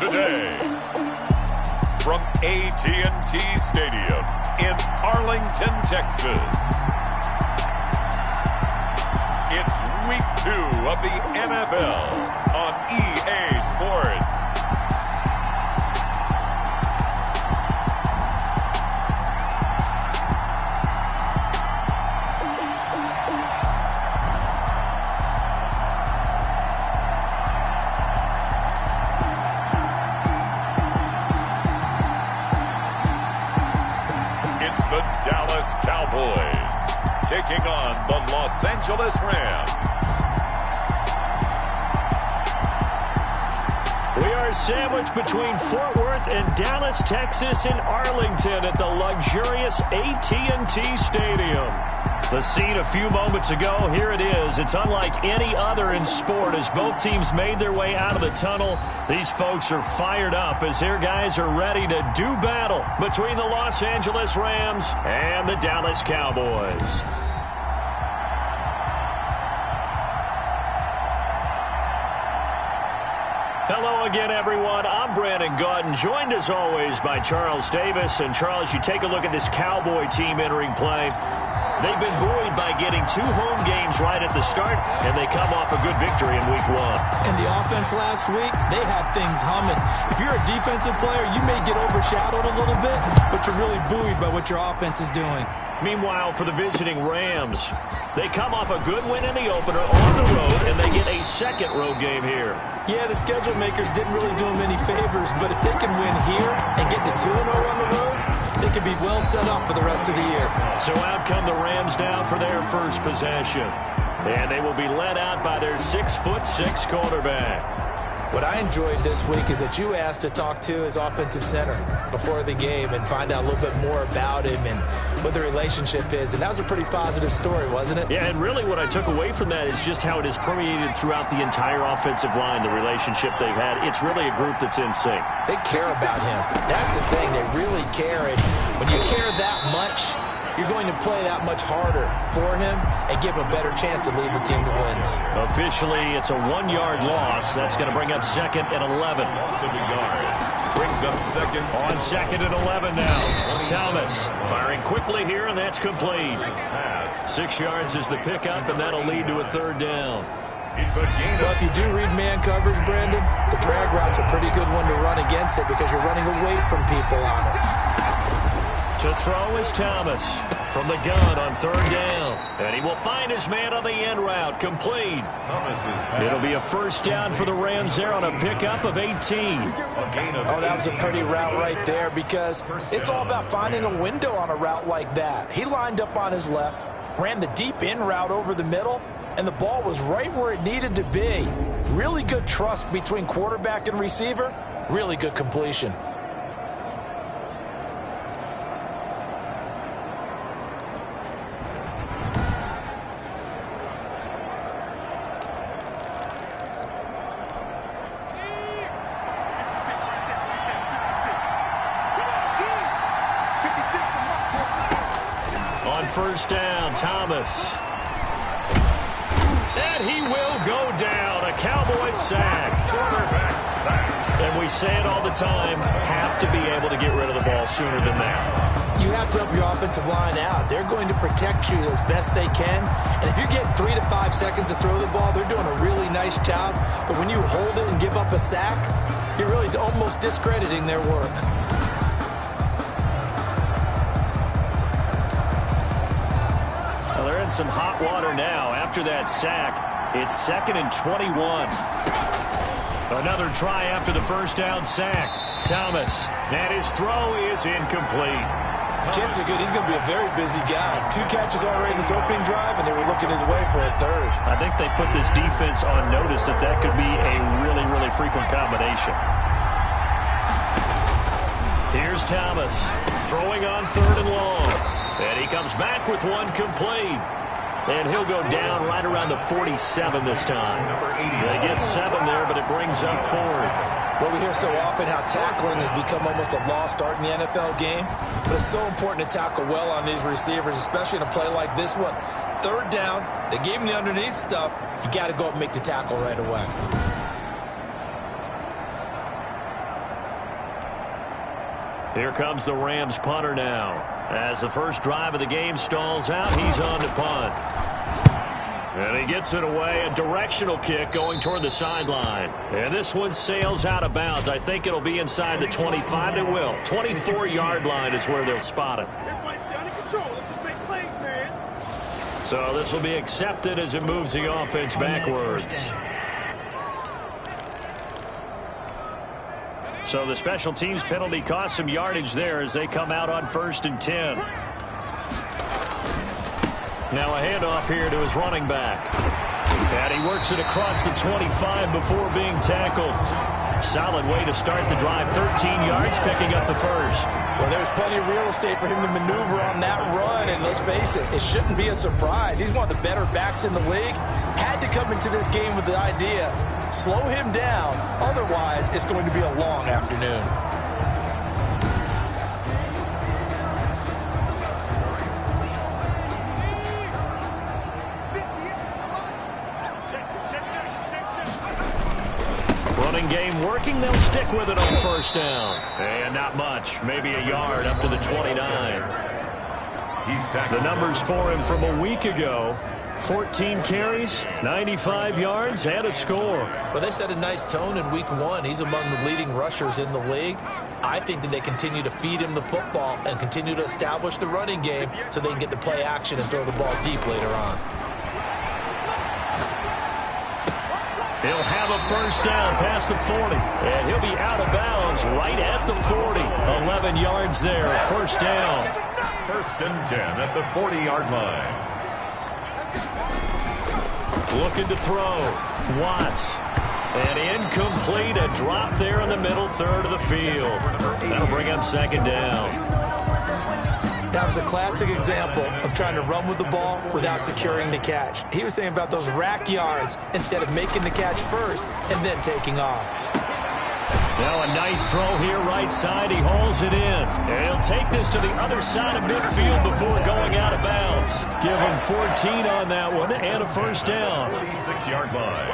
today. From AT&T Stadium in Arlington, Texas. It's Week 2 of the NFL on EA Sports. The Dallas Cowboys taking on the Los Angeles Rams. We are sandwiched between Fort Worth and Dallas, Texas in Arlington at the luxurious AT&T Stadium. The scene a few moments ago, here it is. It's unlike any other in sport as both teams made their way out of the tunnel. These folks are fired up as their guys are ready to do battle between the Los Angeles Rams and the Dallas Cowboys. Hello again, everyone. I'm Brandon Gautin, joined as always by Charles Davis. And Charles, you take a look at this Cowboy team entering play. They've been buoyed by getting 2 home games right at the start, and they come off a good victory in Week 1. And the offense last week, they had things humming. If you're a defensive player, you may get overshadowed a little bit, but you're really buoyed by what your offense is doing. Meanwhile, for the visiting Rams, they come off a good win in the opener on the road, and they get a second road game here. Yeah, the schedule makers didn't really do them any favors, but if they can win here and get to 2-0 on the road, they could be well set up for the rest of the year. So out come the Rams now for their first possession. And they will be led out by their 6'6" quarterback. What I enjoyed this week is that you asked to talk to his offensive center before the game and find out a little bit more about him and what the relationship is. And that was a pretty positive story, wasn't it? Yeah, and really what I took away from that is just how it has permeated throughout the entire offensive line, the relationship they've had. It's really a group that's in sync. They care about him. That's the thing. They really care. And when you care that much, you're going to play that much harder for him and give him a better chance to lead the team to wins. Officially, it's a 1-yard loss. That's going to bring up 2nd and 11. Loss of a yard. Brings up 2nd. On 2nd and 11 now. Thomas firing quickly here, and that's complete. 6 yards is the pickup, and that'll lead to a 3rd down. Well, if you do read man coverage, Brandon, the drag route's a pretty good one to run against it because you're running away from people on it. To throw is Thomas from the gun on 3rd down. And he will find his man on the end route. Complete. It'll be a 1st down for the Rams there on a pickup of 18. Oh, that was a pretty route right there because it's all about finding a window on a route like that. He lined up on his left, ran the deep in route over the middle, and the ball was right where it needed to be. Really good trust between quarterback and receiver. Really good completion. On 1st down, Thomas. And he will go down. A Cowboy sack. Quarterback sack. And we say it all the time, have to be able to get rid of the ball sooner than that. You have to help your offensive line out. They're going to protect you as best they can. And if you're getting 3 to 5 seconds to throw the ball, they're doing a really nice job. But when you hold it and give up a sack, you're really almost discrediting their work. They're in some hot water now. After that sack, it's 2nd and 21. Another try after the 1st down sack. Thomas, and his throw is incomplete. Chances are good. He's going to be a very busy guy. 2 catches already in his opening drive, and they were looking his way for a 3rd. I think they put this defense on notice that that could be a really, really frequent combination. Here's Thomas throwing on 3rd and long. And he comes back with one complete. And he'll go down right around the 47 this time. They get 7 there, but it brings up 4th. Well, we hear so often how tackling has become almost a lost art in the NFL game. But it's so important to tackle well on these receivers, especially in a play like this one. 3rd down, they gave him the underneath stuff. You got to go up and make the tackle right away. Here comes the Rams punter now. As the first drive of the game stalls out, he's on to punt. And he gets it away, a directional kick going toward the sideline. And this one sails out of bounds. I think it'll be inside the 25. It will. 24-yard line is where they'll spot it. So this will be accepted as it moves the offense backwards. So the special teams penalty cost some yardage there as they come out on 1st and 10. Now a handoff here to his running back. And he works it across the 25 before being tackled. Solid way to start the drive. 13 yards, picking up the first. Well, there's plenty of real estate for him to maneuver on that run. And let's face it, it shouldn't be a surprise. He's one of the better backs in the league. Had to come into this game with the idea, slow him down. Otherwise, it's going to be a long afternoon. Running game working. They'll stick with it on 1st down. And not much. Maybe a yard up to the 29. The numbers for him from a week ago. 14 carries, 95 yards, and a score. Well, they set a nice tone in week 1. He's among the leading rushers in the league. I think that they continue to feed him the football and continue to establish the running game so they can get to play action and throw the ball deep later on. He'll have a 1st down past the 40. And he'll be out of bounds right at the 40. 11 yards there, 1st down. 1st and 10 at the 40-yard line. Looking to throw. Watts. And incomplete. A drop there in the middle third of the field. That'll bring up 2nd down. That was a classic example of trying to run with the ball without securing the catch. He was thinking about those rack yards instead of making the catch first and then taking off. Now a nice throw here right side. He hauls it in. And he'll take this to the other side of midfield before going out of bounds. Give him 14 on that one and a 1st down. 46-yard line.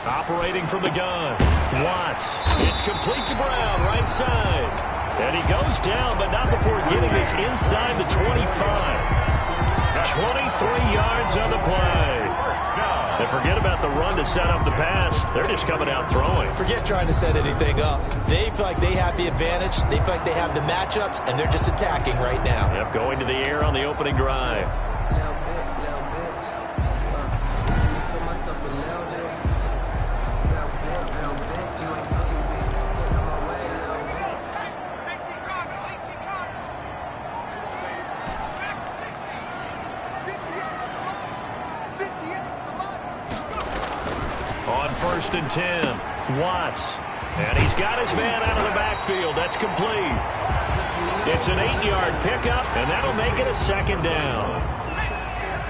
Operating from the gun. Watts. It's complete to Brown, right side. And he goes down, but not before getting this inside the 25. 23 yards on the play. And forget about the run to set up the pass. They're just coming out throwing. Forget trying to set anything up. They feel like they have the advantage. They feel like they have the matchups, and they're just attacking right now. Yep, going to the air on the opening drive. On 1st and 10, Watts. And he's got his man out of the backfield. That's complete. It's an 8-yard pickup, and that'll make it a 2nd down.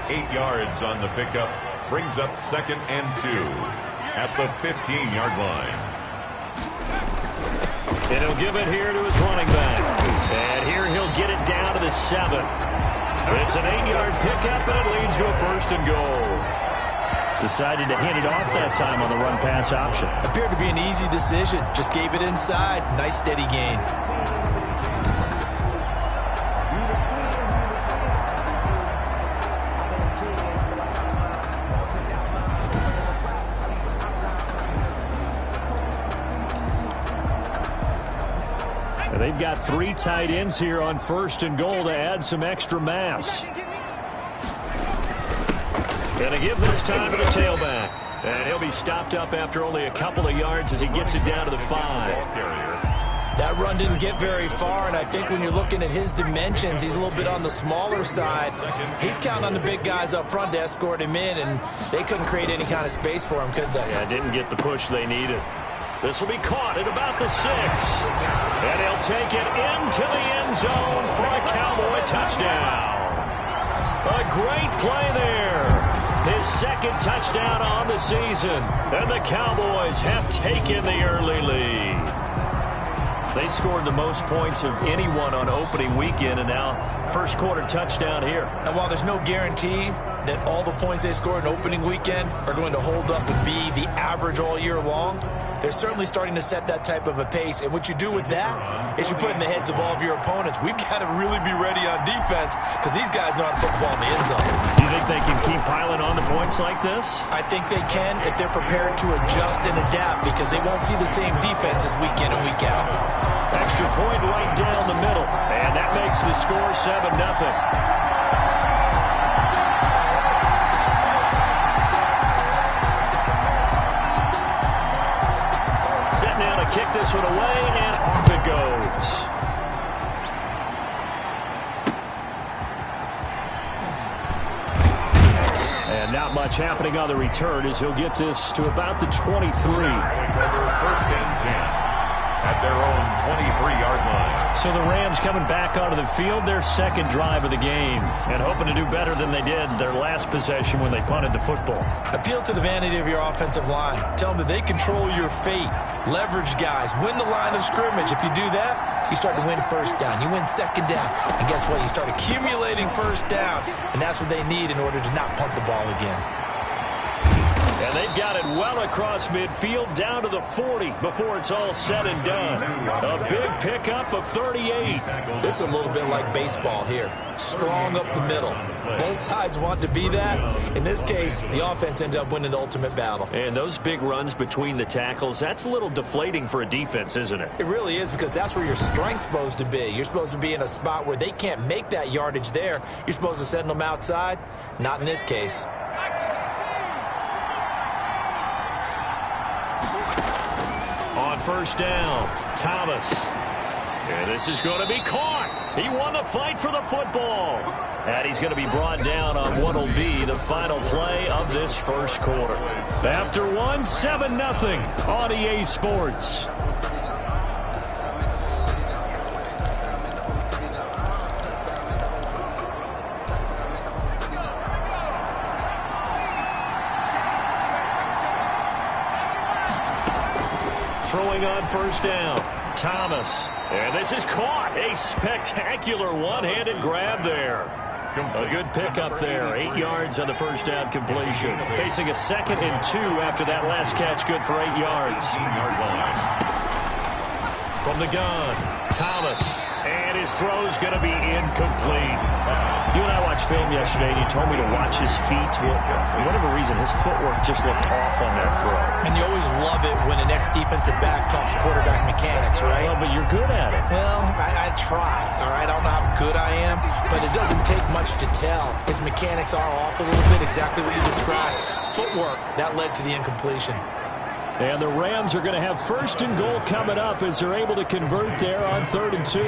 8 yards on the pickup brings up 2nd and 2 at the 15-yard line. And he'll give it here to his running back. And here he'll get it down to the 7. It's an 8-yard pickup, and it leads to a 1st and goal. Decided to hand it off that time on the run-pass option. Appeared to be an easy decision. Just gave it inside. Nice, steady gain. And they've got 3 tight ends here on 1st and goal to add some extra mass. Going to give this time to the tailback. And he'll be stopped up after only a couple of yards as he gets it down to the 5. That run didn't get very far, and I think when you're looking at his dimensions, he's a little bit on the smaller side. He's counting on the big guys up front to escort him in, and they couldn't create any kind of space for him, could they? Yeah, didn't get the push they needed. This will be caught at about the 6. And he'll take it into the end zone for a Cowboy touchdown. A great play there. His 2nd touchdown on the season. And the Cowboys have taken the early lead. They scored the most points of anyone on opening weekend, and now 1st quarter touchdown here. And while there's no guarantee that all the points they scored in opening weekend are going to hold up and be the average all year long, They're certainly starting to set that type of a pace, and what you do with that is you put in the heads of all of your opponents, we've got to really be ready on defense because these guys know how to put the ball in the end zone. Do you think they can keep piling on the points like this? I think they can if they're prepared to adjust and adapt because they won't see the same defenses week in and week out. Extra point right down the middle, and that makes the score 7-0. Kick this one away, and off it goes. And not much happening on the return as he'll get this to about the 23. First and 10 at their own 23-yard line. So the Rams coming back onto the field, their second drive of the game, and hoping to do better than they did their last possession when they punted the football. Appeal to the vanity of your offensive line. Tell them that they control your fate. Leverage guys. Win the line of scrimmage. If you do that, you start to win first down. You win second down. And guess what? You start accumulating first downs. And that's what they need in order to not punt the ball again. And they've got it well across midfield down to the 40 before it's all said and done. A big pickup of 38. This is a little bit like baseball here. Strong up the middle. Both sides want to be that. In this case, the offense ended up winning the ultimate battle. And those big runs between the tackles, that's a little deflating for a defense, isn't it? It really is because that's where your strength's supposed to be. You're supposed to be in a spot where they can't make that yardage there. You're supposed to send them outside. Not in this case. On first down, Thomas. And this is going to be caught. He won the fight for the football. And he's going to be brought down on what will be the final play of this first quarter. After one, 7-0 on EA Sports. Throwing on first down, Thomas. And this is caught. A spectacular one-handed grab there. A good pickup there. 8 yards on the first down completion. Facing a 2nd and 2 after that last catch. Good for 8 yards. From the gun, Thomas. And his throw's going to be incomplete. You and I watched film yesterday, and you told me to watch his feet. Well, for whatever reason, his footwork just looked off on that throw. And you always love it when an ex-defensive back talks quarterback mechanics, right? Well, but you're good at it. Well, I try, all right? I don't know how good I am, but it doesn't take much to tell. His mechanics are off a little bit, exactly what you described. Footwork, that led to the incompletion. And the Rams are going to have first and goal coming up as they're able to convert there on 3rd and 2.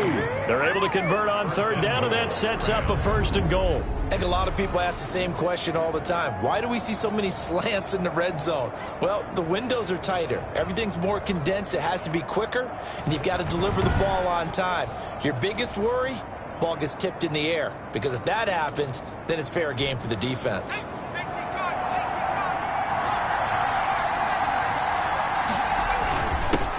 They're able to convert on 3rd down, and that sets up a first and goal. I think a lot of people ask the same question all the time. Why do we see so many slants in the red zone? Well, the windows are tighter. Everything's more condensed. It has to be quicker, and you've got to deliver the ball on time. Your biggest worry, ball gets tipped in the air, because if that happens, then it's fair game for the defense.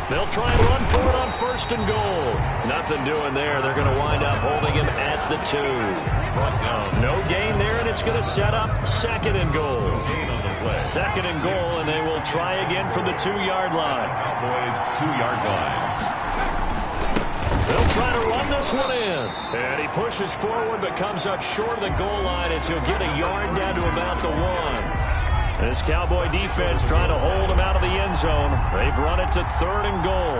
They'll try and run for it on 1st and goal. Nothing doing there. They're going to wind up holding him at the 2. No gain there, and it's going to set up 2nd and goal. 2nd and goal, and they will try again from the 2-yard line. Cowboys 2-yard line. They'll try to run this one in. And he pushes forward but comes up short of the goal line as he'll get a yard down to about the 1. This Cowboy defense trying to hold him out of the end zone. They've run it to 3rd and goal.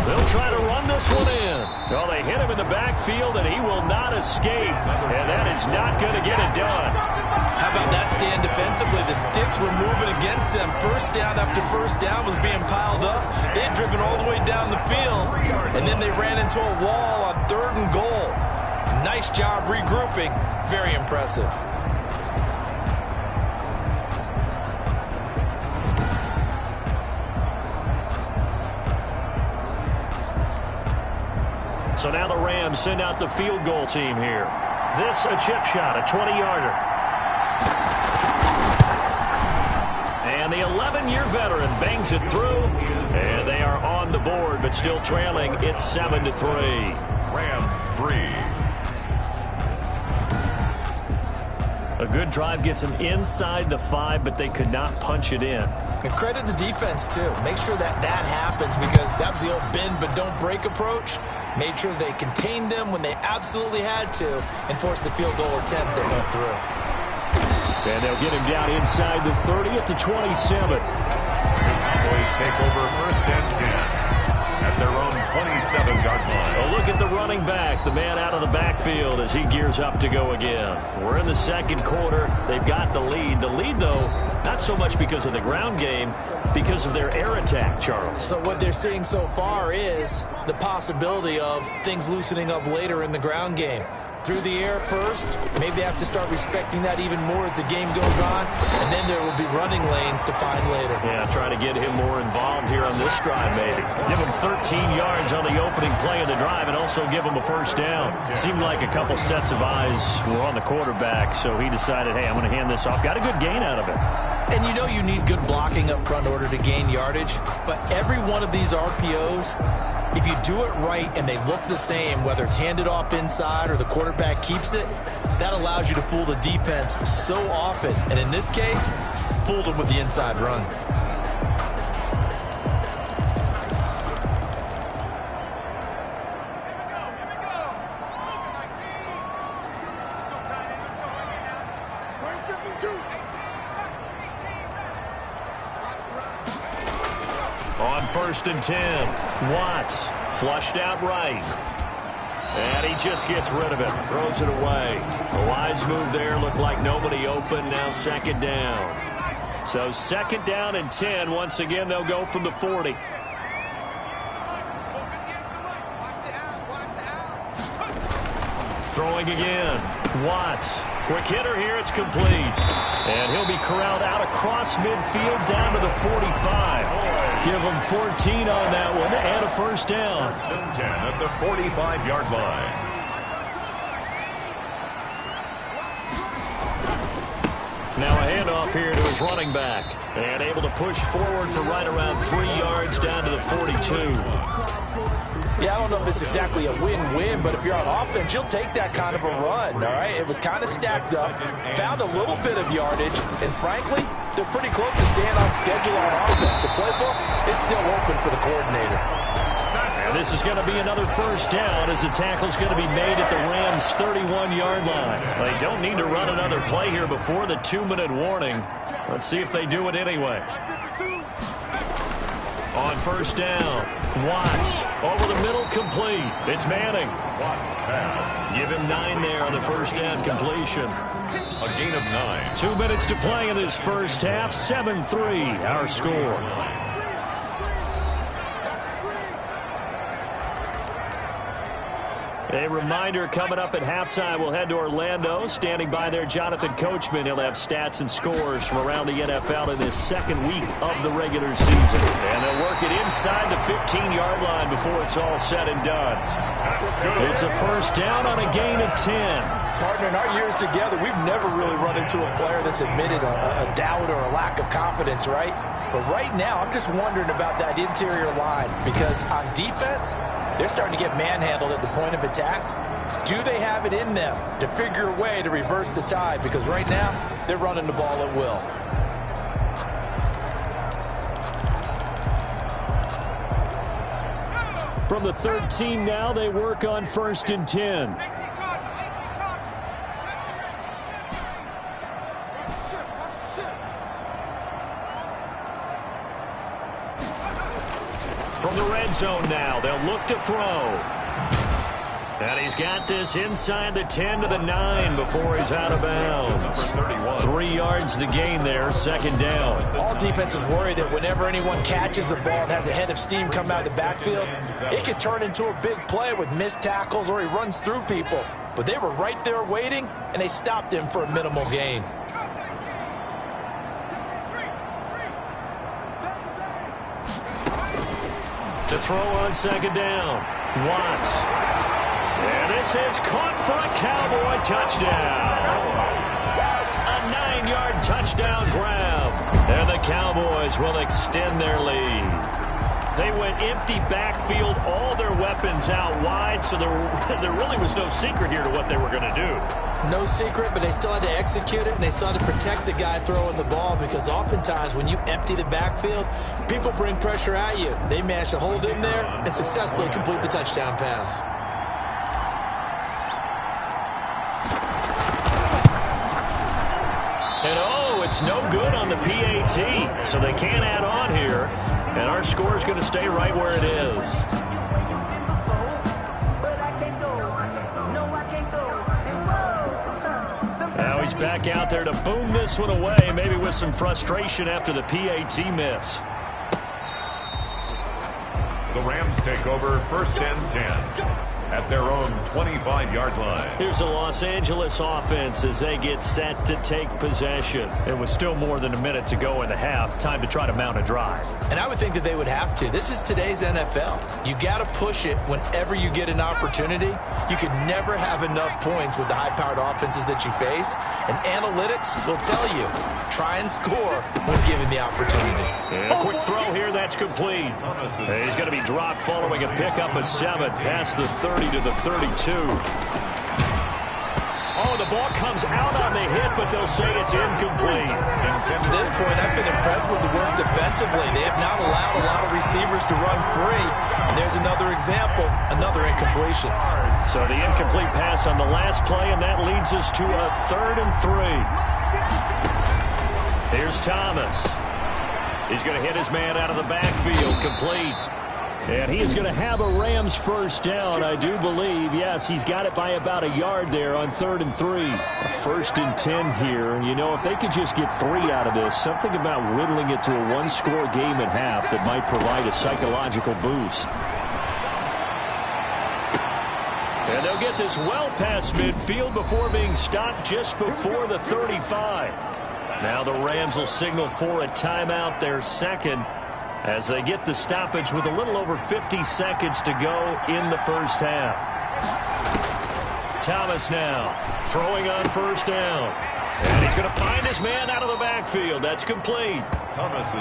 They'll try to run this one in. Well, they hit him in the backfield, and he will not escape. And that is not going to get it done. How about that stand defensively? The sticks were moving against them. First down after first down was being piled up. They had driven all the way down the field, and then they ran into a wall on 3rd and goal. Nice job regrouping. Very impressive. So now the Rams send out the field goal team here. This a chip shot, a 20-yarder. And the 11-year veteran bangs it through. And they are on the board, but still trailing. It's 7-3. Rams 3. A good drive gets them inside the 5, but they could not punch it in. And credit the defense, too. Make sure that happens, because that was the old bend but don't break approach. Made sure they contained them when they absolutely had to and forced the field goal attempt that went through. And they'll get him down inside the 30 at the 27. Cowboys take over 1st and 10 at their own 27-yard line. Well, look at the running back, the man out of the backfield as he gears up to go again. We're in the second quarter. They've got the lead. The lead, though, not so much because of the ground game, because of their air attack, Charles. So what they're seeing so far is the possibility of things loosening up later in the ground game. Through the air first, maybe they have to start respecting that even more as the game goes on, and then there will be running lanes to find later. Yeah, try to get him more involved here on this drive, maybe. Give him 13 yards on the opening play of the drive and also give him a first down. Seemed like a couple sets of eyes were on the quarterback, so he decided, hey, I'm going to hand this off. Got a good gain out of it. And you know you need good blocking up front in order to gain yardage, but every one of these RPOs, if you do it right and they look the same, whether it's handed off inside or the quarterback keeps it, that allows you to fool the defense so often. And in this case, fooled them with the inside run. On 1st and 10, Watts flushed out right. And he just gets rid of it, throws it away. A wise move there, looked like nobody open, now 2nd down. So 2nd down and 10, once again they'll go from the 40. Throwing again, Watts. Quick hitter here, it's complete. And he'll be corralled out across midfield down to the 45. Give him 14 on that one and a first down. 1st and 10 at the 45-yard line. Now a handoff here to his running back. And able to push forward for right around 3 yards down to the 42. Yeah, I don't know if it's exactly a win-win, but if you're on offense, you'll take that kind of a run, all right? It was kind of stacked up, found a little bit of yardage, and frankly, they're pretty close to staying on schedule on offense. The playbook is still open for the coordinator. And this is going to be another first down as the tackle's going to be made at the Rams' 31-yard line. They don't need to run another play here before the 2-minute warning. Let's see if they do it anyway. On 1st down, Watts over the middle, complete. It's Manning. Watts pass. Give him 9 there on the first down completion. A gain of 9. 2 minutes to play in this first half. 7-3, our score. A reminder coming up at halftime, we'll head to Orlando. Standing by there, Jonathan Coachman. He'll have stats and scores from around the NFL in this second week of the regular season. And they'll work it inside the 15-yard line before it's all said and done. It's a first down on a gain of 10. Partner, in our years together, we've never really run into a player that's admitted a doubt or a lack of confidence, right? But right now, I'm just wondering about that interior line because on defense, they're starting to get manhandled at the point of attack. Do they have it in them to figure a way to reverse the tide? Because right now, they're running the ball at will. From the 13 now, they work on 1st and 10. From the red zone now, they'll look to throw. And he's got this inside the 10 to the 9 before he's out of bounds. 3 yards the gain there, 2nd down. All defenses worry that whenever anyone catches the ball and has a head of steam come out of the backfield, it could turn into a big play with missed tackles or he runs through people. But they were right there waiting, and they stopped him for a minimal gain. To throw on 2nd down, Watts. And this is caught for a Cowboy touchdown. A 9-yard touchdown grab. And the Cowboys will extend their lead. They went empty backfield, all their weapons out wide, so there really was no secret here to what they were going to do. No secret, but they still had to execute it, and they still had to protect the guy throwing the ball, because oftentimes when you empty the backfield, people bring pressure at you. They managed to hold in there and successfully complete the touchdown pass. And oh, it's no good on the PAT, so they can't add on here, and our score is going to stay right where it is. Now he's back out there to boom this one away, maybe with some frustration after the PAT miss. The Rams take over 1st and 10 at their own 25-yard line. Here's the Los Angeles offense as they get set to take possession. It was still more than a minute to go in the half. Time to try to mount a drive. And I would think that they would have to. This is today's NFL. You got to push it whenever you get an opportunity. You can never have enough points with the high-powered offenses that you face. And analytics will tell you, try and score when given the opportunity. And a quick throw here, that's complete. He's going to be dropped following a pickup of 7 past the 30 to the 32. Oh, the ball comes out on the hit, but they'll say it's incomplete. To this point, I've been impressed with the work defensively. They have not allowed a lot of receivers to run free. And there's another example, another incompletion. So the incomplete pass on the last play, and that leads us to a 3rd and 3. Here's Thomas. He's going to hit his man out of the backfield, complete. And he is going to have a Rams first down, I do believe. Yes, he's got it by about a yard there on 3rd and 3. A 1st and 10 here. And, you know, if they could just get 3 out of this, something about whittling it to a one-score game at half that might provide a psychological boost. And they'll get this well past midfield before being stopped just before the 35. Now the Rams will signal for a timeout, their second, as they get the stoppage with a little over 50 seconds to go in the first half. Thomas now throwing on 1st down. And he's going to find his man out of the backfield. That's complete.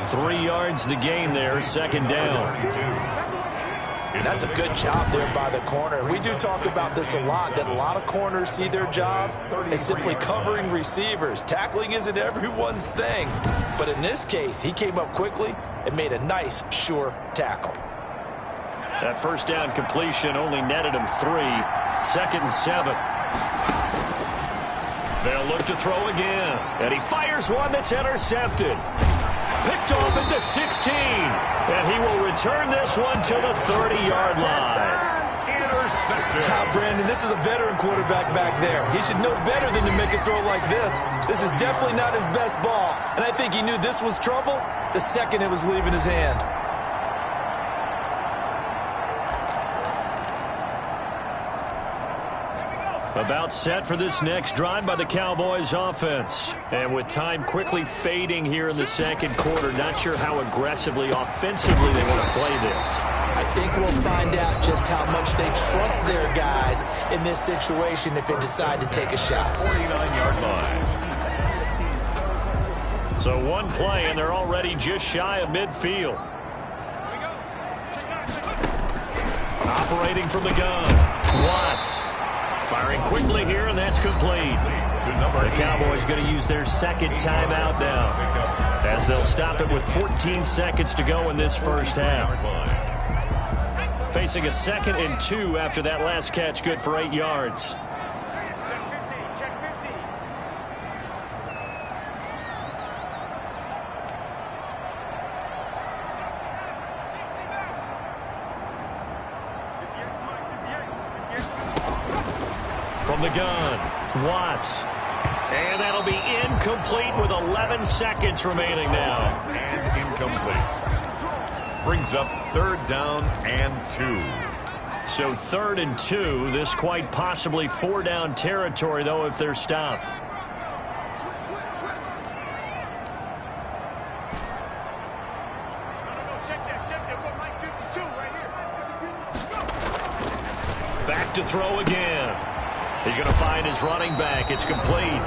3 yards the gain there, 2nd down. That's a good job there by the corner. We do talk about this a lot, that a lot of corners see their job as simply covering receivers. Tackling isn't everyone's thing. But in this case, he came up quickly and made a nice, sure tackle. That 1st down completion only netted him 3. 2nd and 7. They'll look to throw again. And he fires one that's intercepted. Picked off at the 16. And he will return this one to the 30-yard line. Brandon, this is a veteran quarterback back there. He should know better than to make a throw like this. This is definitely not his best ball. And I think he knew this was trouble the second it was leaving his hand. About set for this next drive by the Cowboys offense. And with time quickly fading here in the 2nd quarter, not sure how aggressively, offensively they want to play this. I think we'll find out just how much they trust their guys in this situation if they decide to take a shot. 49-yard line. So one play, and they're already just shy of midfield. Operating from the gun. Watts. Firing quickly here, and that's complete. The Cowboys going to use their 2nd timeout now, as they'll stop it with 14 seconds to go in this first half. Facing a 2nd and 2 after that last catch, good for 8 yards. From the gun, Watts. And that'll be incomplete with 11 seconds remaining now. And incomplete. Brings up 3rd down and 2. So 3rd and 2. This quite possibly 4-down territory, though, if they're stopped. Back to throw again. He's going to find his running back. It's complete.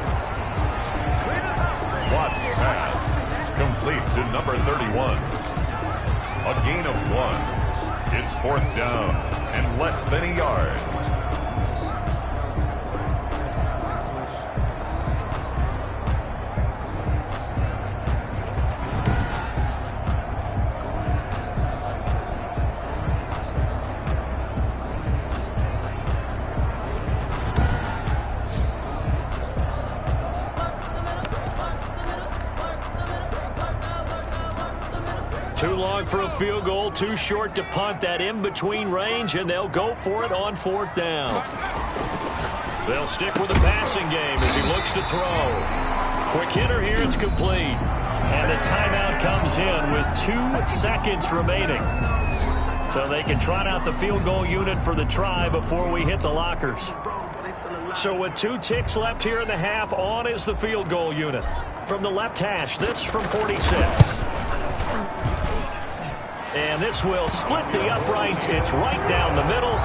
Watts pass complete to number 31. A gain of 1. It's 4th down and less than a yard. Too long for a field goal, too short to punt that in-between range, and they'll go for it on 4th down. They'll stick with the passing game as he looks to throw. Quick hitter here, it's complete. And the timeout comes in with 2 seconds remaining. So they can trot out the field goal unit for the try before we hit the lockers. So with 2 ticks left here in the half, on is the field goal unit. From the left hash, this from 46. And this will split the uprights. It's right down the middle.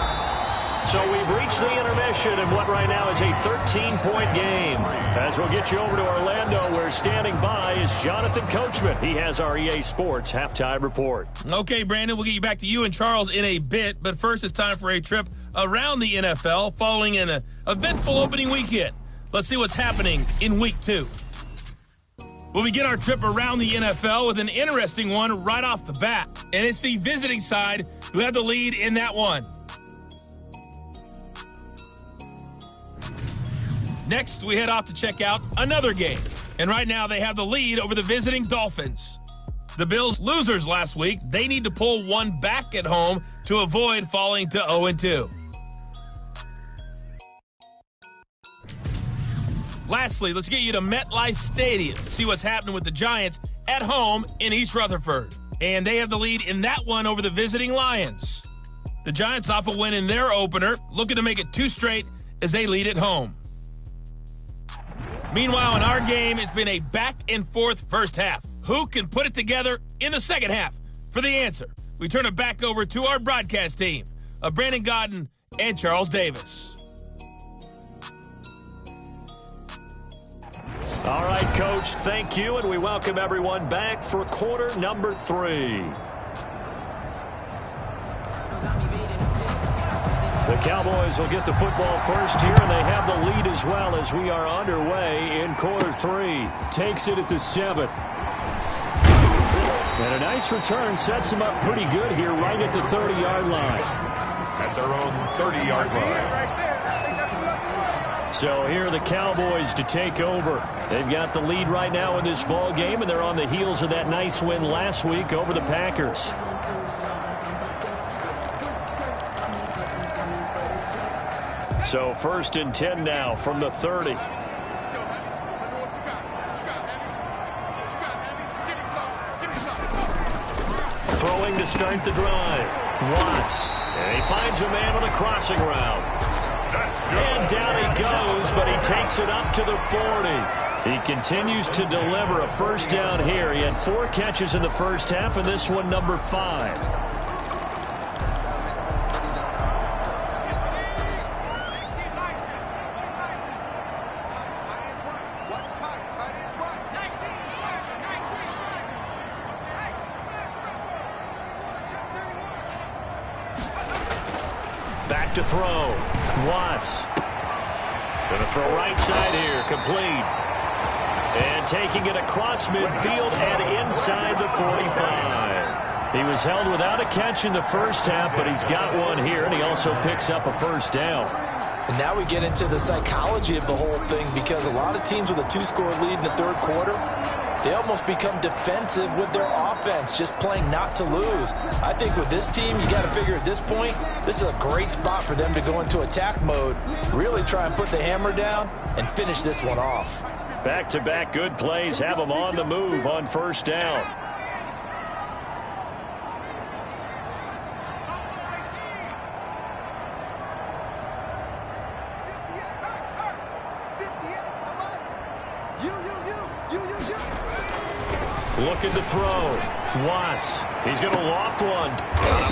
So we've reached the intermission in what right now is a 13-point game. As we'll get you over to Orlando, where standing by is Jonathan Coachman. He has our EA Sports halftime report. Okay, Brandon, we'll get you back to you and Charles in a bit. But first, it's time for a trip around the NFL following an eventful opening weekend. Let's see what's happening in Week 2. We'll begin our trip around the NFL with an interesting one right off the bat. And it's the visiting side who have the lead in that one. Next, we head off to check out another game. And right now, they have the lead over the visiting Dolphins. The Bills losers last week. They need to pull one back at home to avoid falling to 0-2. Lastly, let's get you to MetLife Stadium to see what's happening with the Giants at home in East Rutherford. And they have the lead in that one over the visiting Lions. The Giants off a win in their opener, looking to make it 2 straight as they lead at home. Meanwhile, in our game, it's been a back-and-forth first half. Who can put it together in the second half? For the answer, we turn it back over to our broadcast team of Brandon Godden and Charles Davis. All right, Coach, thank you, and we welcome everyone back for quarter number 3. The Cowboys will get the football first here, and they have the lead as well as we are underway in quarter 3. Takes it at the 7. And a nice return sets them up pretty good here right at the 30-yard line. At their own 30-yard line. So here are the Cowboys to take over. They've got the lead right now in this ball game, and they're on the heels of that nice win last week over the Packers. So 1st and 10 now from the 30. Throwing to start the drive. Watts. And he finds a man on a crossing route. And down he goes, but he takes it up to the 40. He continues to deliver a first down here. He had 4 catches in the first half, and this one number 5. Back to throw. Watts. Going to throw right side here. Complete. And taking it across midfield and inside the 45. He was held without a catch in the first half, but he's got one here, and he also picks up a first down. And now we get into the psychology of the whole thing, because a lot of teams with a 2-score lead in the third quarter, they almost become defensive with their offense, just playing not to lose. I think with this team, you got to figure at this point, this is a great spot for them to go into attack mode, really try and put the hammer down and finish this one off. Back-to-back good plays have them on the move on first down. Looking to throw. Watts. He's going to loft one.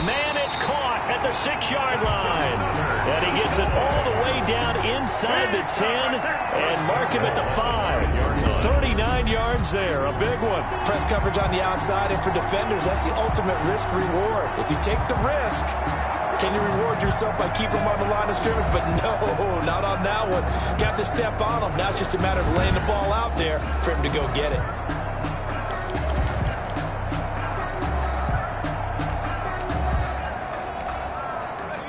Man, it's caught at the 6-yard line. And he gets it all the way down inside the 10 and mark him at the 5. 39 yards there, a big one. Press coverage on the outside, and for defenders, that's the ultimate risk reward. If you take the risk, can you reward yourself by keeping them on the line of scrimmage? But no, not on that one. Got to step on them. Now it's just a matter of laying the ball out there for him to go get it.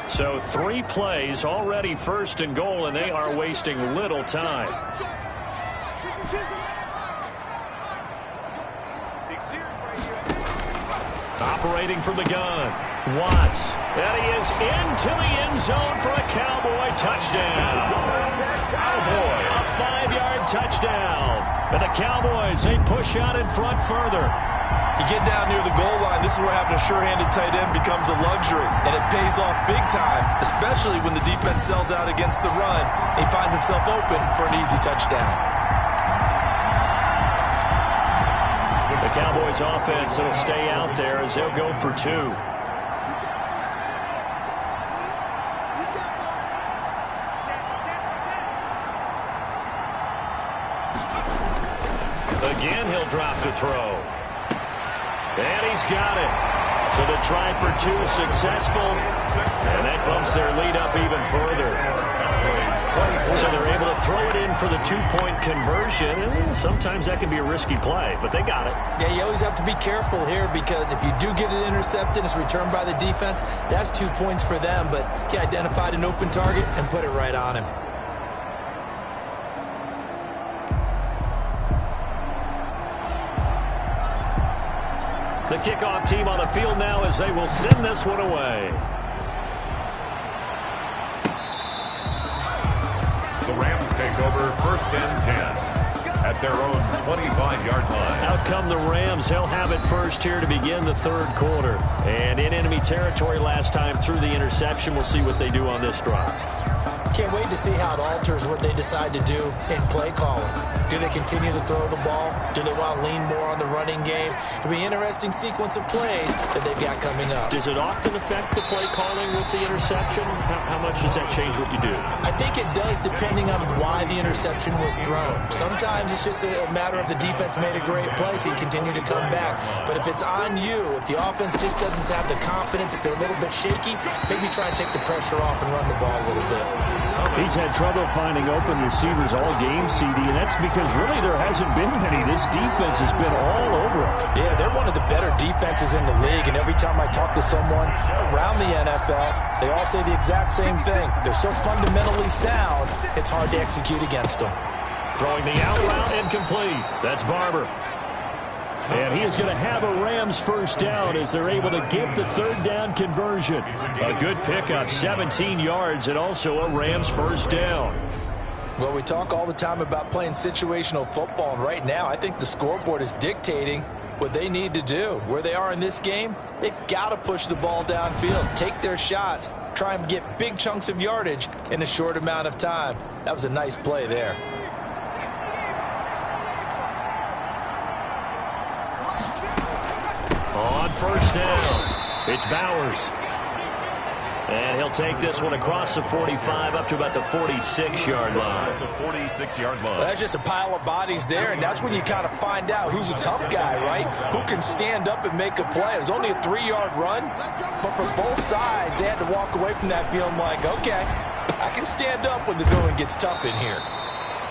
So 3 plays, already first and goal, and they are wasting little time. Operating from the gun, Watts. And he is into the end zone for a Cowboy touchdown. A 5-yard touchdown. And the Cowboys, they push out in front further. You get down near the goal line, this is where having a sure-handed tight end becomes a luxury, and it pays off big time, especially when the defense sells out against the run. He finds himself open for an easy touchdown. The Cowboys offense will stay out there as they'll go for 2. Again, he'll drop the throw. And he's got it. So the try for 2 successful. And that bumps their lead up even further. So they're able to throw it in for the 2-point conversion. And sometimes that can be a risky play, but they got it. Yeah, you always have to be careful here because if you do get it intercepted, it's returned by the defense. That's 2 points for them, but he identified an open target and put it right on him. The kickoff team on the field now as they will send this one away. The Rams take over 1st and 10 at their own 25-yard line. Out come the Rams. They'll have it first here to begin the 3rd quarter. And in enemy territory last time through the interception. We'll see what they do on this drive. Can't wait to see how it alters what they decide to do in play calling. Do they continue to throw the ball? Do they want to lean more on the running game? It'll be an interesting sequence of plays that they've got coming up. Does it often affect the play calling with the interception? How much does that change what you do? I think it does depending on why the interception was thrown. Sometimes it's just a matter of the defense made a great play, so you continue to come back. But if it's on you, if the offense just doesn't have the confidence, if they're a little bit shaky, maybe try and take the pressure off and run the ball a little bit. He's had trouble finding open receivers all game, CD, and that's because really there hasn't been many. This defense has been all over him. Yeah, they're one of the better defenses in the league, and every time I talk to someone around the NFL, they all say the exact same thing. They're so fundamentally sound, it's hard to execute against them. Throwing the out route incomplete. That's Barber. And he is going to have a Rams first down as they're able to get the 3rd down conversion. A good pickup, 17 yards, and also a Rams first down. Well, we talk all the time about playing situational football, and right now I think the scoreboard is dictating what they need to do. Where they are in this game, they've got to push the ball downfield, take their shots, try and get big chunks of yardage in a short amount of time. That was a nice play there. On first down, it's Bowers. And he'll take this one across the 45 up to about the 46-yard line. The 46-yard line. Well, that's just a pile of bodies there, and that's when you kind of find out who's a tough guy, right? Who can stand up and make a play. It was only a 3-yard run, but for both sides, they had to walk away from that feeling like, okay, I can stand up when the going gets tough in here.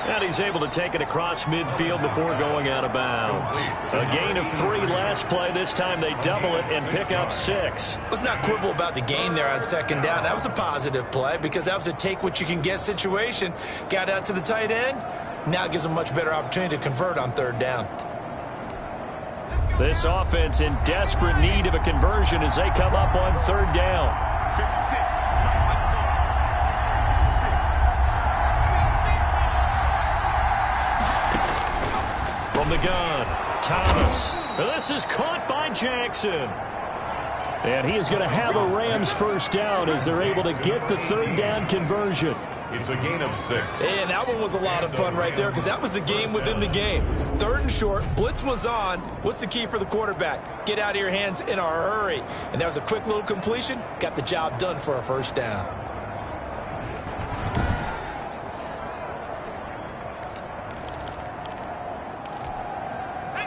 And he's able to take it across midfield before going out of bounds. A gain of 3 last play. This time they double it and pick up 6. Let's not quibble about the gain there on 2nd down. That was a positive play because that was a take-what-you-can-get situation. Got out to the tight end. Now it gives them a much better opportunity to convert on 3rd down. This offense in desperate need of a conversion as they come up on 3rd down. 56. From the gun, Thomas. This is caught by Jackson. And he is going to have a Rams first down as they're able to get the 3rd down conversion. It's a gain of 6. And that one was a lot of fun right there because that was the game within the game. 3rd and short, blitz was on. What's the key for the quarterback? Get out of your hands in a hurry. And that was a quick little completion. Got the job done for a first down.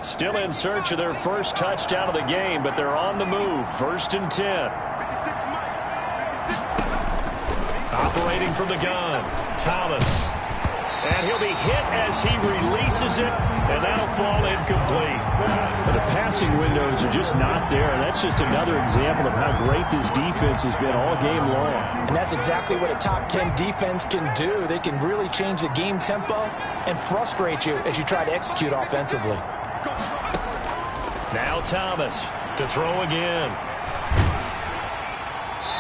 Still in search of their first touchdown of the game, but they're on the move. 1st and 10. Operating from the gun, Thomas. And he'll be hit as he releases it, and that'll fall incomplete. But the passing windows are just not there. That's just another example of how great this defense has been all game long. And that's exactly what a top 10 defense can do. They can really change the game tempo and frustrate you as you try to execute offensively. Now Thomas to throw again.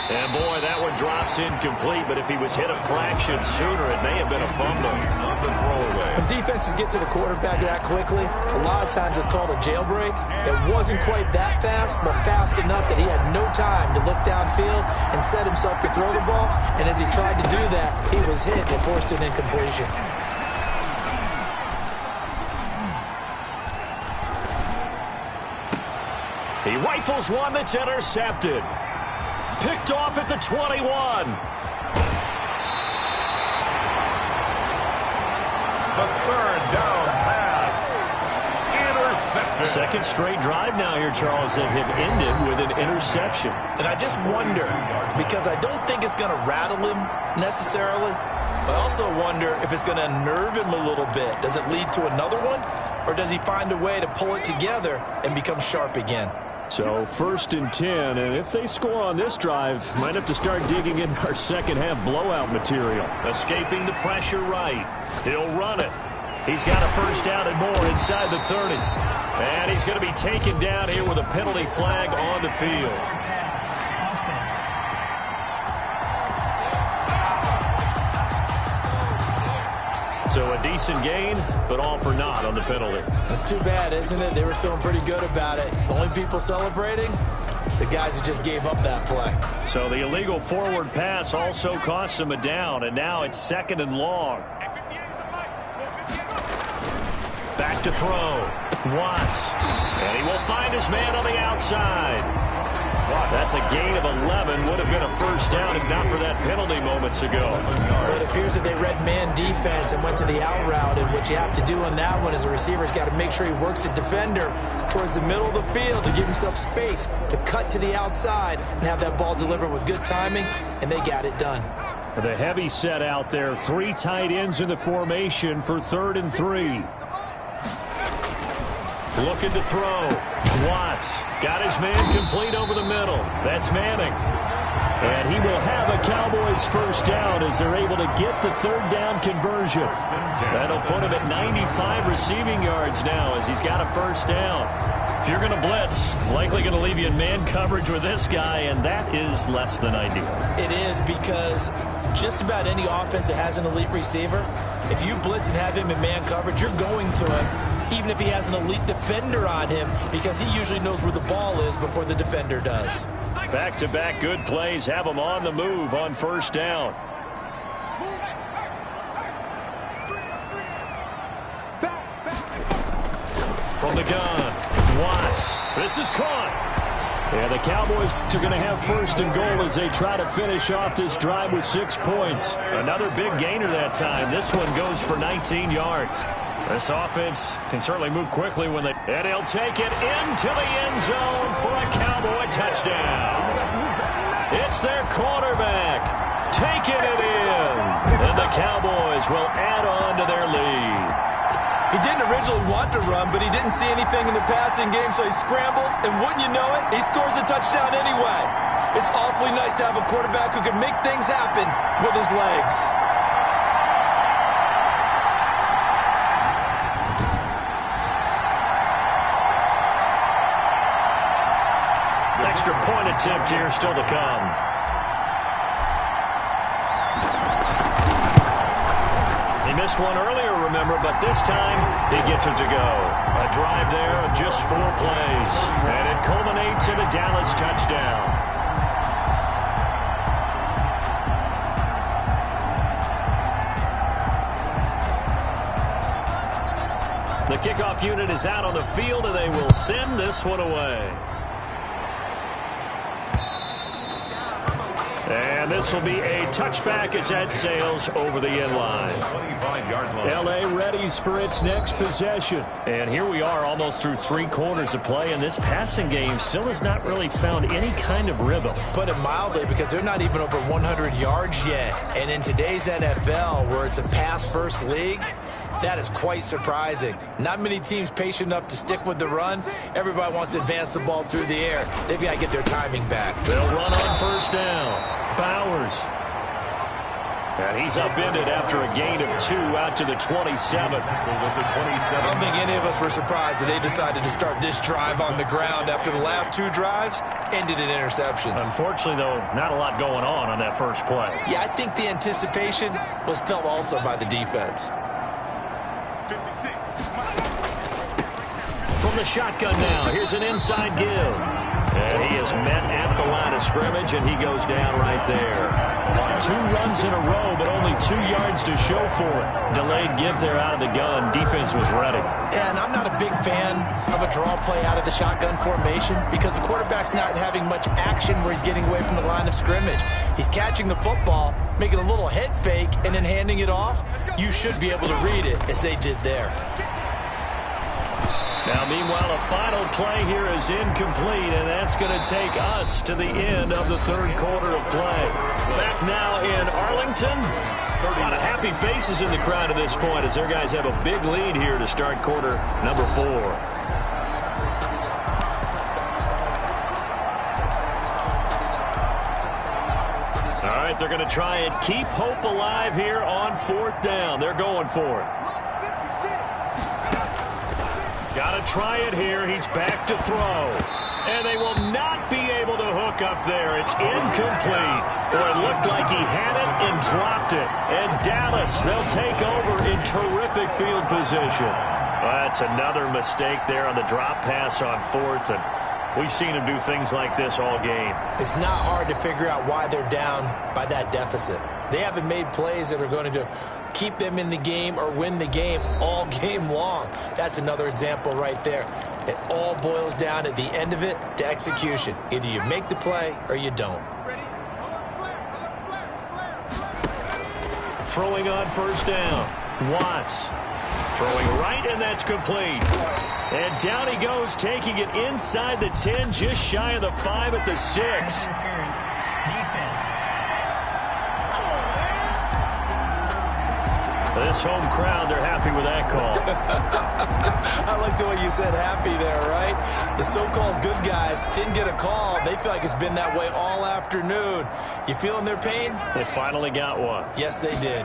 And, boy, that one drops incomplete, but if he was hit a fraction sooner, it may have been a fumble. When defenses get to the quarterback that quickly, a lot of times it's called a jailbreak. It wasn't quite that fast, but fast enough that he had no time to look downfield and set himself to throw the ball. And as he tried to do that, he was hit and forced an incompletion. He rifles one that's intercepted. Picked off at the 21. The 3rd down pass. Intercepted. Second straight drive now here, Charles, that have ended with an interception. And I just wonder, because I don't think it's going to rattle him necessarily, but I also wonder if it's going to unnerve him a little bit. Does it lead to another one? Or does he find a way to pull it together and become sharp again? So 1st and 10, and if they score on this drive, might have to start digging in our second half blowout material. Escaping the pressure right. He'll run it. He's got a first down and more inside the 30. And he's going to be taken down here with a penalty flag on the field. So a decent gain, but all for naught on the penalty. That's too bad, isn't it? They were feeling pretty good about it. Only people celebrating, the guys who just gave up that play. So the illegal forward pass also costs him a down, and now it's 2nd and long. Back to throw. Watts. And he will find his man on the outside. That's a gain of 11. Would have been a first down if not for that penalty moments ago. But it appears that they read man defense and went to the out route. And what you have to do on that one is a receiver's got to make sure he works the defender towards the middle of the field to give himself space to cut to the outside and have that ball delivered with good timing. And they got it done. The heavy set out there. 3 tight ends in the formation for 3rd and 3. Looking to throw. Watts got his man complete over the middle. That's Manning. And he will have a Cowboys first down as they're able to get the 3rd down conversion. That'll put him at 95 receiving yards now as he's got a first down. If you're going to blitz, likely going to leave you in man coverage with this guy, and that is less than ideal. It is, because just about any offense that has an elite receiver, if you blitz and have him in man coverage, you're going to him, even if he has an elite defender on him, because he usually knows where the ball is before the defender does. Back-to-back good plays have him on the move on first down. From the gun, Watts. This is caught. Yeah, the Cowboys are going to have 1st and goal as they try to finish off this drive with 6 points. Another big gainer that time. This one goes for 19 yards. This offense can certainly move quickly when they... And he'll take it into the end zone for a Cowboy touchdown. It's their quarterback taking it in. And the Cowboys will add on to their lead. He didn't originally want to run, but he didn't see anything in the passing game, so he scrambled, and wouldn't you know it, he scores a touchdown anyway. It's awfully nice to have a quarterback who can make things happen with his legs. Extra point attempt here still to come. He missed one earlier, remember, but this time he gets it to go. A drive there of just 4 plays. And it culminates in a Dallas touchdown. The kickoff unit is out on the field, and they will send this one away. And And this will be a touchback as that sails over the end line. 25-yard line. L.A. readies for its next possession. And here we are almost through 3 quarters of play, and this passing game still has not really found any kind of rhythm. Put it mildly, because they're not even over 100 yards yet. And in today's NFL, where it's a pass-first league, that is quite surprising. Not many teams patient enough to stick with the run. Everybody wants to advance the ball through the air. They've got to get their timing back. They'll run on first down. Bowers. And he's upended after a gain of 2 out to the 27. I don't think any of us were surprised that they decided to start this drive on the ground after the last 2 drives ended in interceptions. Unfortunately, though, not a lot going on that first play. Yeah, I think the anticipation was felt also by the defense. 56. From the shotgun now, here's an inside give. And he is met at the line of scrimmage, and he goes down right there. 2 runs in a row, but only 2 yards to show for it. Delayed give there out of the gun. Defense was ready. And I'm not a big fan of a draw play out of the shotgun formation because the quarterback's not having much action where he's getting away from the line of scrimmage. He's catching the football, making a little head fake, and then handing it off. You should be able to read it as they did there. Now, meanwhile, a final play here is incomplete, and that's going to take us to the end of the 3rd quarter of play. Back now in Arlington. A lot of happy faces in the crowd at this point as their guys have a big lead here to start quarter number 4. All right, they're going to try and keep hope alive here on 4th down. They're going for it. Got to try it here. He's back to throw. And they will not be able to hook up there. It's incomplete. Or it looked like he had it and dropped it. And Dallas, they'll take over in terrific field position. Well, that's another mistake there on the drop pass on 4th. And we've seen him do things like this all game. It's not hard to figure out why they're down by that deficit. They haven't made plays that are going to keep them in the game or win the game all game long. That's another example right there. It all boils down at the end of it to execution. Either you make the play or you don't. Throwing on first down. Watts. Throwing right, and that's complete. And down he goes, taking it inside the 10, just shy of the 5 at the 6. Defense. This home crowd, they're happy with that call. I like the way you said happy there, right? The so-called good guys didn't get a call. They feel like it's been that way all afternoon. You feeling their pain? They finally got one. Yes, they did.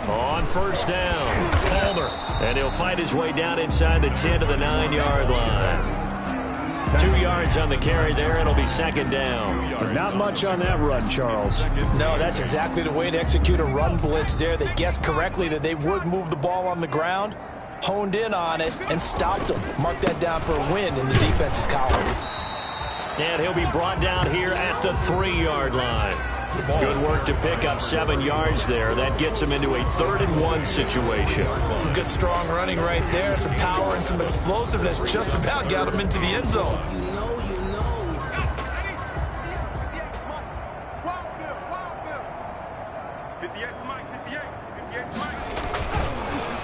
On first down, Palmer. And he'll fight his way down inside the 10 to the 9-yard line. 2 yards on the carry there. It'll be 2nd down. But not much on that run, Charles. No, that's exactly the way to execute a run blitz there. They guessed correctly that they would move the ball on the ground, honed in on it, and stopped them. Mark that down for a win in the defense's column. And he'll be brought down here at the 3-yard line. Good work to pick up 7 yards there. That gets him into a 3rd and 1 situation. Some good strong running right there. Some power and some explosiveness just about got him into the end zone.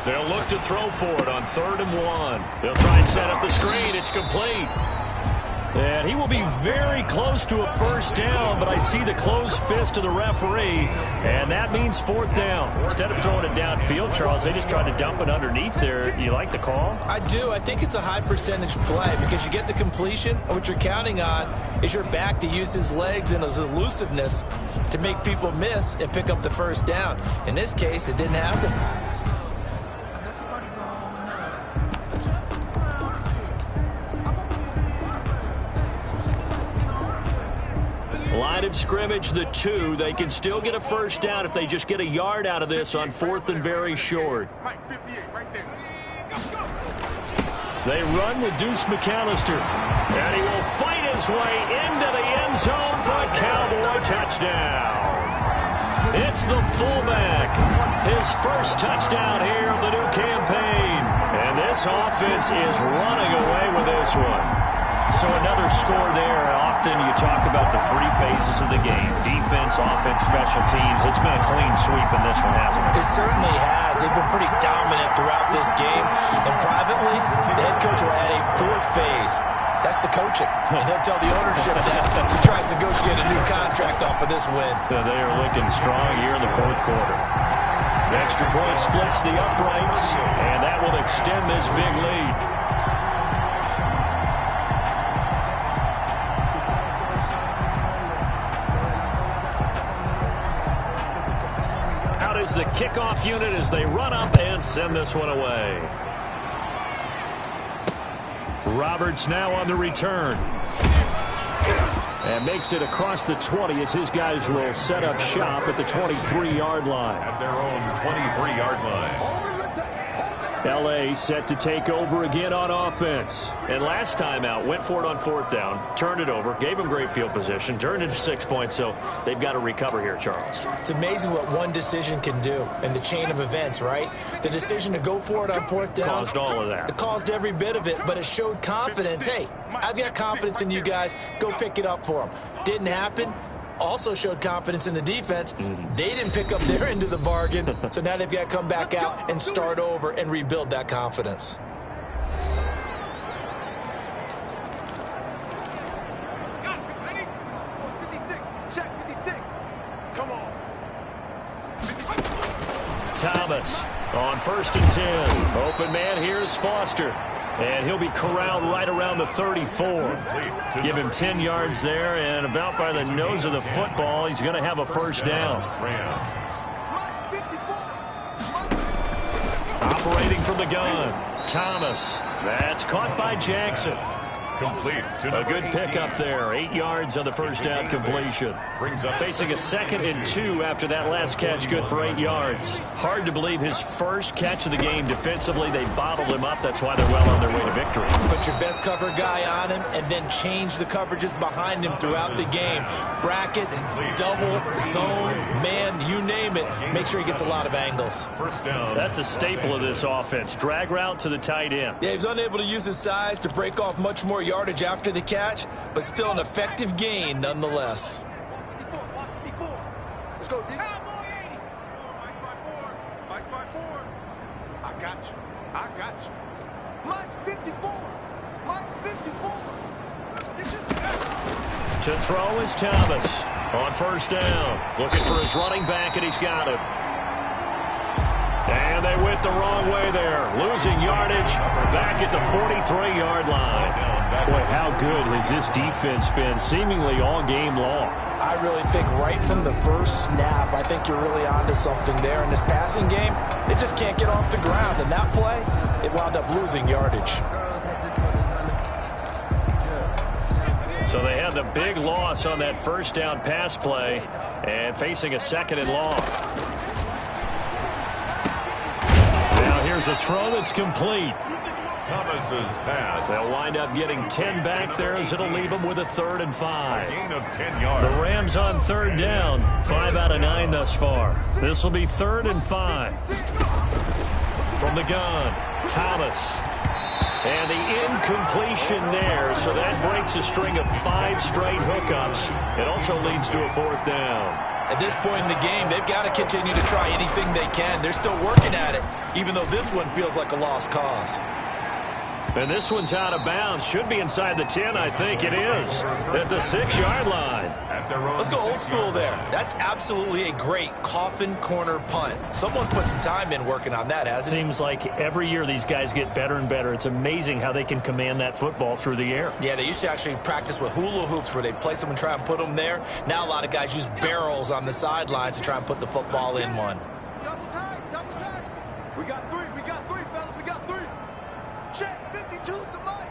They'll look to throw for it on 3rd and 1. They'll try and set up the screen. It's complete. And he will be very close to a first down, but I see the closed fist of the referee, and that means 4th down. Instead of throwing it downfield, Charles, they just tried to dump it underneath there. You like the call? I do. I think it's a high percentage play because you get the completion, and what you're counting on is your back to use his legs and his elusiveness to make people miss and pick up the first down. In this case, it didn't happen. Line of scrimmage, the 2. They can still get a first down if they just get a yard out of this on 4th and very short. They run with Deuce McAllister. And he will fight his way into the end zone for a Cowboy touchdown. It's the fullback. His first touchdown here of the new campaign. And this offense is running away with this one. So another score there. Often you talk about the three phases of the game: defense, offense, special teams. It's been a clean sweep in this one, hasn't it? It certainly has. They've been pretty dominant throughout this game. And privately, the head coach will add a fourth phase. That's the coaching. And he'll tell the ownership that as he tries to negotiate a new contract off of this win. They are looking strong here in the fourth quarter. The extra point splits the uprights, and that will extend this big lead. Out is the kickoff unit as they run up and send this one away. Roberts now on the return. And makes it across the 20 as his guys will set up shop at the 23-yard line. At their own 23-yard line. L.A. set to take over again on offense. And last time out, went for it on fourth down, turned it over, gave him great field position, turned it to 6 points, so they've got to recover here, Charles. It's amazing what one decision can do in the chain of events, right? The decision to go for it on fourth down. Caused all of that. It caused every bit of it, but it showed confidence. Hey, I've got confidence in you guys. Go pick it up for them. Didn't happen. Also showed confidence in the defense. They didn't pick up their end of the bargain, so now they've got to come back out and start over and rebuild that confidence. Thomas on 1st and 10. Open man, here's Foster. And he'll be corralled right around the 34. Give him 10 yards there, and about by the nose of the football, he's going to have a first down. Operating from the gun, Thomas. That's caught by Jackson. Complete. A good pickup there. 8 yards on the first down completion. Facing a 2nd and 2 after that last catch, good for 8 yards. Hard to believe his first catch of the game. Defensively, they bottled him up. That's why they're well on their way to victory. Put your best cover guy on him and then change the coverages behind him throughout the game. Brackets, double, zone, man, you name it. Make sure he gets a lot of angles. First down. That's a staple of this offense. Drag route to the tight end. Yeah, he's unable to use his size to break off much more yardage after the catch, but still an effective gain nonetheless. Let's go, D. Mike's by four. I got you. I got you. Mike's 54. Mike's 54. To throw is Thomas on first down. Looking for his running back, and he's got it. And they went the wrong way there. Losing yardage back at the 43-yard line. Boy, how good has this defense been seemingly all game long? I really think right from the first snap, I think you're really onto something there. In this passing game, they just can't get off the ground. And that play, it wound up losing yardage. So they had the big loss on that first down pass play and facing a 2nd and long. Now here's a throw that's complete. Thomas's pass. They'll wind up getting 10 back there as it'll leave them with a 3rd and 5. Gain of 10 yards. The Rams on 3rd down. 5 out of 9 thus far. This will be 3rd and 5. From the gun, Thomas. And the incompletion there, so that breaks a string of 5 straight hookups. It also leads to a 4th down. At this point in the game, they've got to continue to try anything they can. They're still working at it, even though this one feels like a lost cause. And this one's out of bounds. Should be inside the 10, I think it is. At the 6-yard line. Let's go old school there. That's absolutely a great coffin corner punt. Someone's put some time in working on that, hasn't it? Seems like every year these guys get better and better. It's amazing how they can command that football through the air. Yeah, they used to actually practice with hula hoops where they'd place them and try and put them there. Now a lot of guys use barrels on the sidelines to try and put the football in one. Double time, double time. We got three, fellas, we got 3. Check, 52's the mic.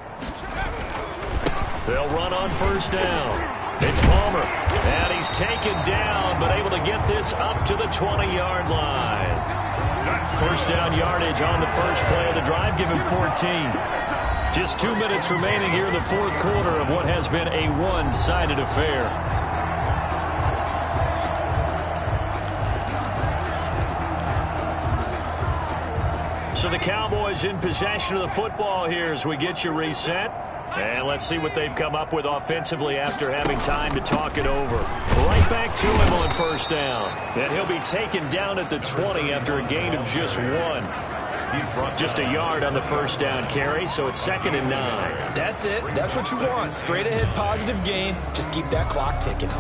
They'll run on first down. It's Palmer, and he's taken down, but able to get this up to the 20-yard line. First down yardage on the first play of the drive, give him 14. Just 2 minutes remaining here in the fourth quarter of what has been a one-sided affair. So the Cowboys in possession of the football here as we get you reset. And let's see what they've come up with offensively after having time to talk it over. Right back to him on first down. And he'll be taken down at the 20 after a gain of just 1. Just a yard on the first down carry, so it's 2nd and 9. That's it. That's what you want. Straight ahead positive gain. Just keep that clock ticking.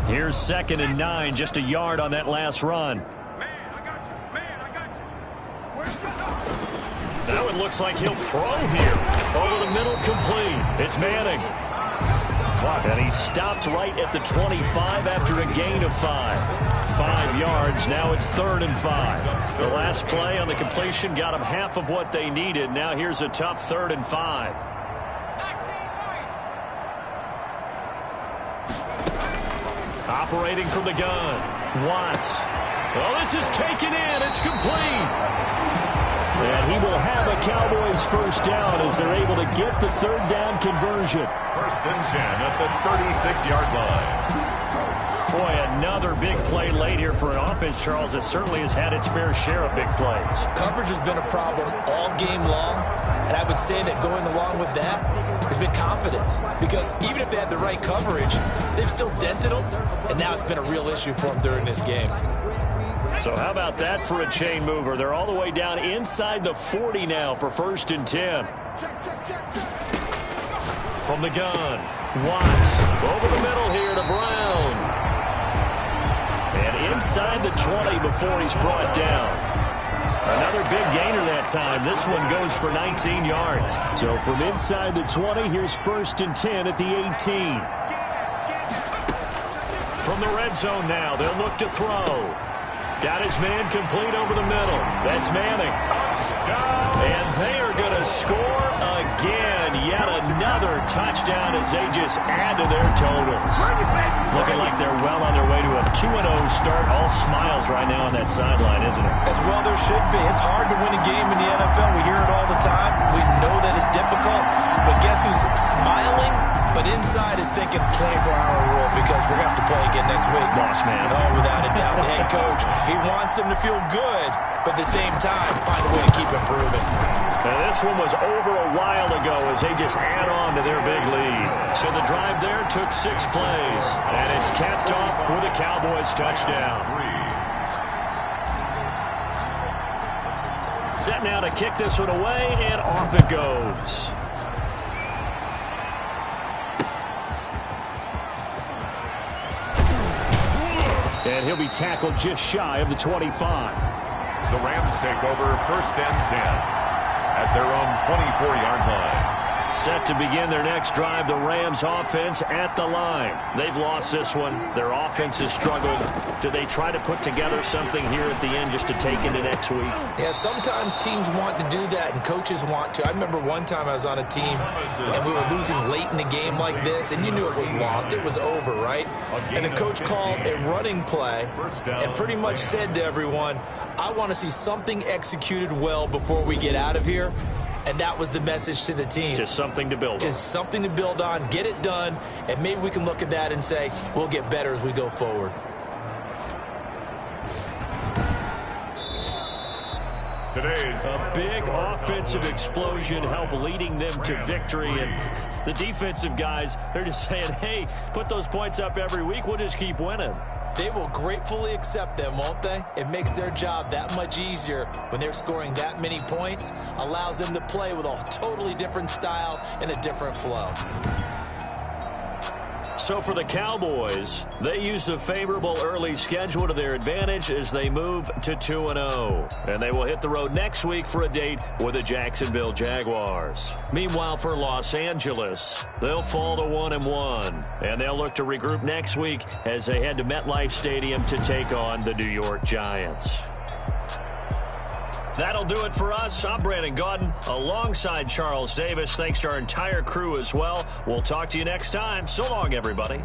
Here's 2nd and 9, just a yard on that last run. Man, I got you. Man, I got you. Where's your... Now it looks like he'll throw here. Over the middle, complete. It's Manning. And he stopped right at the 25 after a gain of 5. 5 yards. Now it's 3rd and 5. The last play on the completion got them half of what they needed. Now here's a tough 3rd and 5. Operating from the gun. Watts. Oh, this is taken in. It's complete. And he will have a Cowboys first down as they're able to get the 3rd down conversion. 1st and 10 at the 36-yard line. Boy, another big play late here for an offense, Charles, that certainly has had its fair share of big plays. Coverage has been a problem all game long, and I would say that going along with that has been confidence. Because even if they had the right coverage, they've still dented them, and now it's been a real issue for them during this game. So how about that for a chain mover? They're all the way down inside the 40 now for 1st and 10. From the gun, Watts over the middle here to Brown. And inside the 20 before he's brought down. Another big gainer that time. This one goes for 19 yards. So from inside the 20, here's 1st and 10 at the 18. From the red zone now, they'll look to throw. Got his man complete over the middle. That's Manning. And they are going to score again. Yet another touchdown as they just add to their totals. Looking like they're well on their way to a 2-0 start. All smiles right now on that sideline, isn't it? As well there should be. It's hard to win a game in the NFL. We hear it all the time. We know that it's difficult. But guess who's smiling? But inside is thinking 24-hour rule because we're going to have to play again next week. Boss man. Oh, without a doubt. The head coach, he wants them to feel good, but at the same time, find a way to keep improving. And this one was over a while ago as they just add on to their big lead. So the drive there took 6 plays, and it's capped off for the Cowboys touchdown. Set now to kick this one away, and off it goes. And he'll be tackled just shy of the 25. The Rams take over 1st and 10 at their own 24-yard line. Set to begin their next drive, the Rams offense at the line. They've lost this one. Their offense has struggled. Do they try to put together something here at the end just to take into next week? Yeah, sometimes teams want to do that and coaches want to. I remember one time I was on a team and we were losing late in the game like this, and you knew it was lost. It was over, right? And the coach called a running play and pretty much said to everyone, I want to see something executed well before we get out of here. And that was the message to the team. Just something to build on. Just something to build on, get it done, and maybe we can look at that and say, we'll get better as we go forward. Today's a big offensive explosion help leading them to victory. And the defensive guys, they're just saying, hey, put those points up every week. We'll just keep winning. They will gratefully accept them, won't they? It makes their job that much easier when they're scoring that many points. Allows them to play with a totally different style and a different flow. So for the Cowboys, they used a favorable early schedule to their advantage as they move to 2-0. And they will hit the road next week for a date with the Jacksonville Jaguars. Meanwhile, for Los Angeles, they'll fall to 1-1. And they'll look to regroup next week as they head to MetLife Stadium to take on the New York Giants. That'll do it for us. I'm Brandon Gaudin alongside Charles Davis. Thanks to our entire crew as well. We'll talk to you next time. So long, everybody.